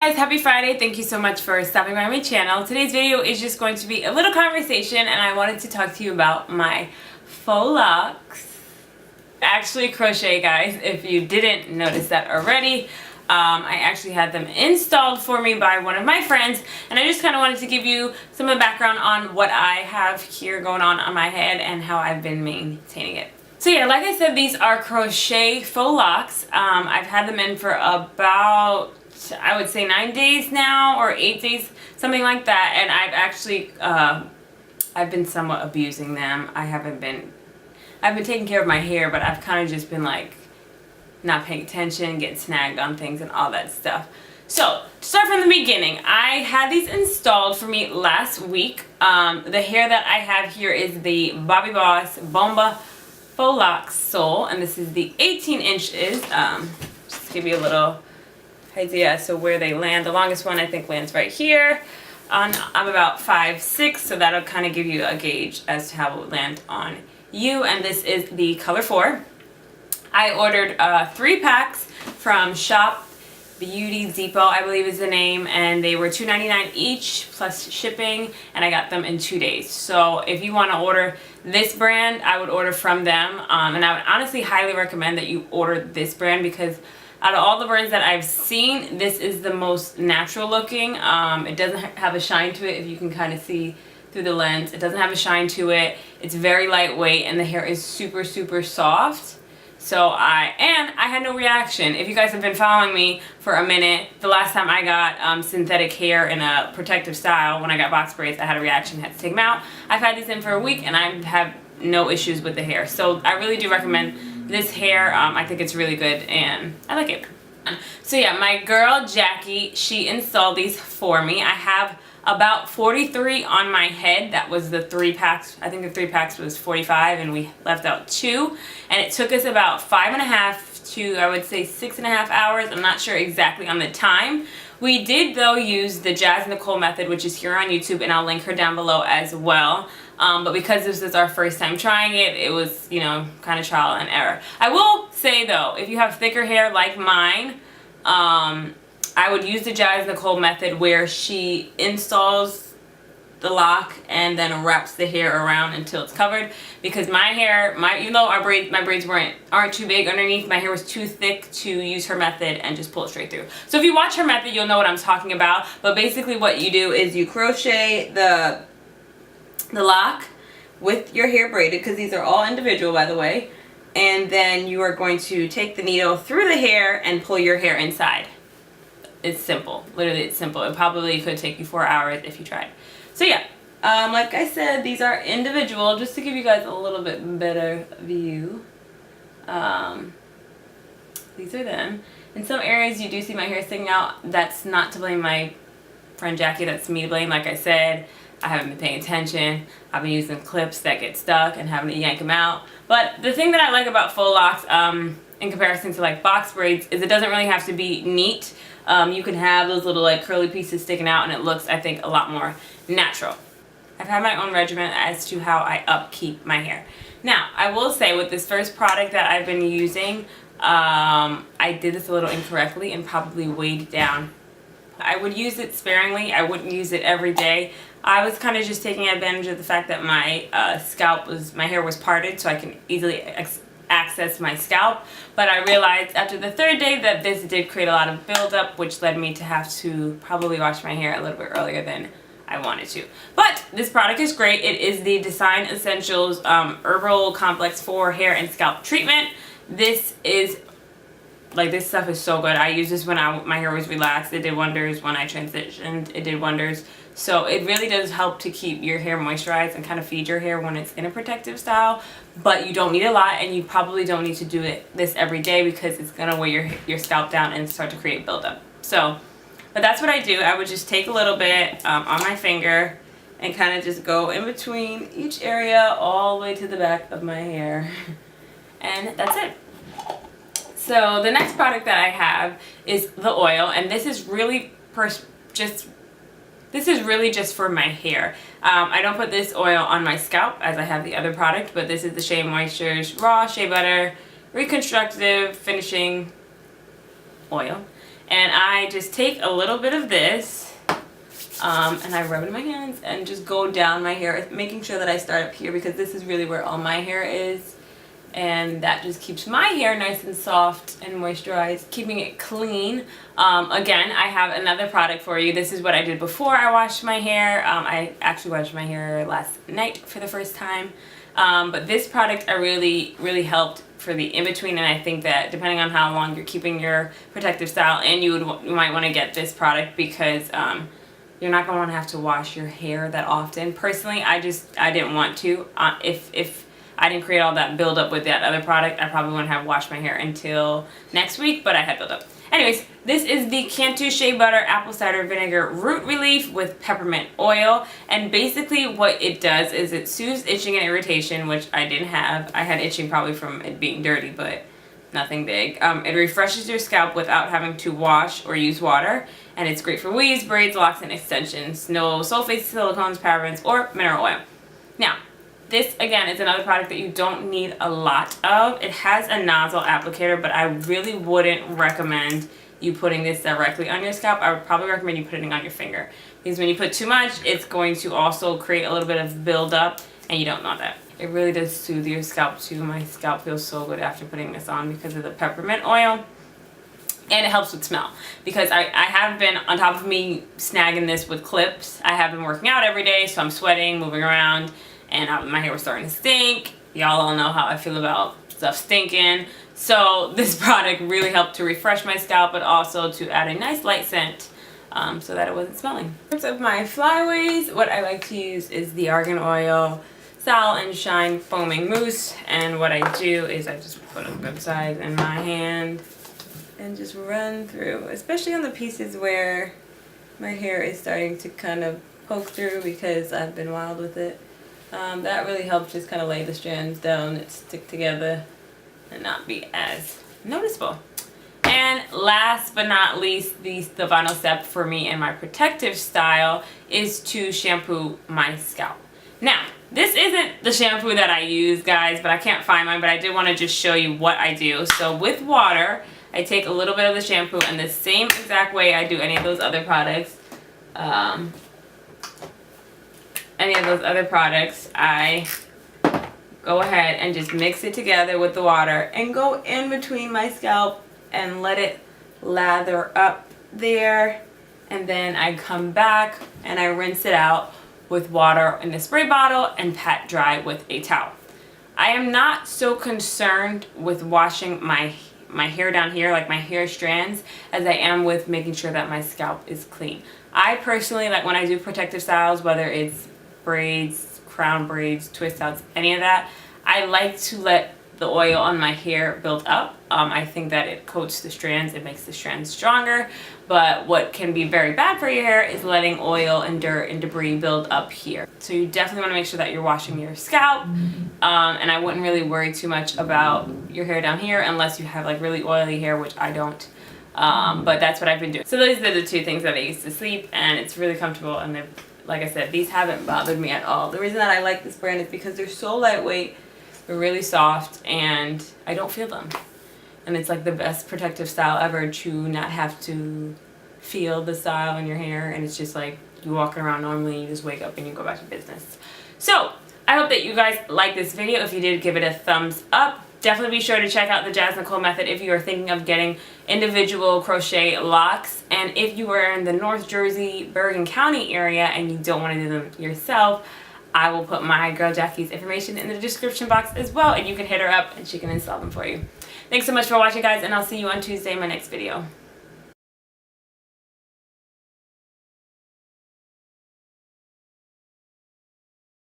Guys, happy Friday. Thank you so much for stopping by my channel. Today's video is just going to be a little conversation, and I wanted to talk to you about my faux locks. Actually crochet, guys, if you didn't notice that already. I actually had them installed for me by one of my friends, and I just kind of wanted to give you some of the background on what I have here going on my head and how I've been maintaining it. So yeah, like I said, these are Crochet Faux Locs. I've had them in for about, I would say 9 days now, or 8 days, something like that, and I've actually I've been somewhat abusing them. I've been taking care of my hair, but I've kind of just been like not paying attention, getting snagged on things and all that stuff. So to start from the beginning, I had these installed for me last week. The hair that I have here is the Bobbi Boss Bomba Faux Locs Sole, and this is the 18 inches. Just to give you a little idea as to where they land. The longest one I think lands right here. I'm about 5'6", so that'll kind of give you a gauge as to how it would land on you. And this is the color 4. I ordered 3 packs from Shop Beauty Depot, I believe is the name, and they were $2.99 each plus shipping, and I got them in 2 days. So if you want to order this brand, I would order from them, and I would honestly highly recommend that you order this brand, because out of all the brands that I've seen, this is the most natural looking. It doesn't have a shine to it, if you can kind of see through the lens. It doesn't have a shine to it. It's very lightweight, and the hair is super, super soft. So I had no reaction. If you guys have been following me for a minute, the last time I got synthetic hair in a protective style, when I got box braids, I had a reaction, had to take them out. I've had these in for a week, and I have no issues with the hair. So I really do recommend this hair. I think it's really good, and I like it. So yeah, my girl Jackie, she installed these for me. I have about 43 on my head. That was the 3 packs. I think the 3 packs was 45, and we left out 2. And it took us about 5.5 to, I would say, 6.5 hours. I'm not sure exactly on the time. We did, though, use the Nicole method, which is here on YouTube, and I'll link her down below as well. But because this is our first time trying it, it was, you know, kind of trial and error. I will say, though, if you have thicker hair like mine, I would use the Nicole method, where she installs the lock and then wraps the hair around until it's covered. Because my hair, even though my braids aren't too big underneath, my hair was too thick to use her method and just pull it straight through. So if you watch her method, you'll know what I'm talking about. But basically what you do is you crochet the lock with your hair braided, because these are all individual, by the way, and then you are going to take the needle through the hair and pull your hair inside. It's simple. Literally, it's simple. It probably could take you 4 hours if you tried. So yeah, like I said, these are individual, just to give you guys a little bit better view. These are them. In some areas you do see my hair sticking out. That's not to blame my friend Jackie, that's me to blame. Like I said, I haven't been paying attention. I've been using clips that get stuck and having to yank them out. But the thing that I like about faux locks, in comparison to like box braids, is it doesn't really have to be neat. You can have those little like curly pieces sticking out, and it looks, I think, a lot more natural. I've had my own regimen as to how I upkeep my hair. Now, I will say, with this first product that I've been using, I did this a little incorrectly and probably weighed down. I would use it sparingly. I wouldn't use it every day. I was kind of just taking advantage of the fact that my my hair was parted, so I can easily access my scalp. But I realized after the 3rd day that this did create a lot of buildup, which led me to have to probably wash my hair a little bit earlier than I wanted to. But this product is great. It is the Design Essentials Herbal Complex 4 Hair and Scalp Treatment. This stuff is so good. I used this when my hair was relaxed. It did wonders when I transitioned. It did wonders. So it really does help to keep your hair moisturized and kind of feed your hair when it's in a protective style. But you don't need a lot, and you probably don't need to do this every day, because it's going to weigh your scalp down and start to create buildup. So, but that's what I do. I would just take a little bit on my finger and kind of just go in between each area all the way to the back of my hair. And that's it. So the next product that I have is the oil, and this is really just for my hair. I don't put this oil on my scalp as I have the other product, but this is the Shea Moisture's Raw Shea Butter Reconstructive Finishing Oil. And I just take a little bit of this and I rub it in my hands and just go down my hair, making sure that I start up here because this is really where all my hair is. And that just keeps my hair nice and soft and moisturized, keeping it clean. Again, I have another product for you. This is what I did before I washed my hair. I actually washed my hair last night for the first time. But this product I really helped for the in-between, and I think that depending on how long you're keeping your protective style, and you might want to get this product because you're not going to want to have to wash your hair that often. Personally, I didn't want to. If I didn't create all that buildup with that other product, I probably wouldn't have washed my hair until next week, but I had buildup. Anyways, this is the Cantu Shea Butter Apple Cider Vinegar Root Relief with Peppermint Oil. And basically what it does is it soothes itching and irritation, which I didn't have. I had itching probably from it being dirty, but nothing big. It refreshes your scalp without having to wash or use water. And it's great for weaves, braids, locks, and extensions. No sulfates, silicones, parabens, or mineral oil. Now, this, again, is another product that you don't need a lot of. It has a nozzle applicator, but I really wouldn't recommend you putting this directly on your scalp. I would probably recommend you putting it on your finger. Because when you put too much, it's going to also create a little bit of buildup, and you don't want that. It really does soothe your scalp too. My scalp feels so good after putting this on because of the peppermint oil. And it helps with smell. Because I have been, on top of me snagging this with clips, I have been working out every day, so I'm sweating, moving around. And my hair was starting to stink. Y'all all know how I feel about stuff stinking. So this product really helped to refresh my scalp, but also to add a nice light scent so that it wasn't smelling. In terms of my flyaways, what I like to use is the Argan Oil Style and Shine Foaming Mousse. And what I do is I just put a good size in my hand and just run through, especially on the pieces where my hair is starting to kind of poke through because I've been wild with it. That really helps just kind of lay the strands down and stick together and not be as noticeable. And last but not least, the final step for me in my protective style is to shampoo my scalp. Now, this isn't the shampoo that I use, guys, but I can't find mine, but I did want to just show you what I do. So with water, I take a little bit of the shampoo and the same exact way I do any of those other products. I go ahead and just mix it together with the water and go in between my scalp and let it lather up there. And then I come back and I rinse it out with water in the spray bottle and pat dry with a towel. I am not so concerned with washing my hair down here, like my hair strands, as I am with making sure that my scalp is clean. I personally, like when I do protective styles, whether it's braids, crown braids, twist outs, any of that, I like to let the oil on my hair build up. I think that it coats the strands, it makes the strands stronger, but what can be very bad for your hair is letting oil and dirt and debris build up here. So you definitely want to make sure that you're washing your scalp, and I wouldn't really worry too much about your hair down here unless you have like really oily hair, which I don't. But that's what I've been doing. So those are the two things that I use to sleep, and it's really comfortable, and they're, like I said, these haven't bothered me at all. The reason that I like this brand is because they're so lightweight, they're really soft, and I don't feel them. And it's like the best protective style ever to not have to feel the style in your hair, and it's just like you walking around normally, you just wake up and you go back to business. So I hope that you guys like this video. If you did, give it a thumbs up. Definitely be sure to check out the Jazz Nicole method if you are thinking of getting individual crochet locks. And if you are in the North Jersey, Bergen County area and you don't want to do them yourself, I will put my girl Jackie's information in the description box as well, and you can hit her up and she can install them for you. Thanks so much for watching, guys, and I'll see you on Tuesday in my next video.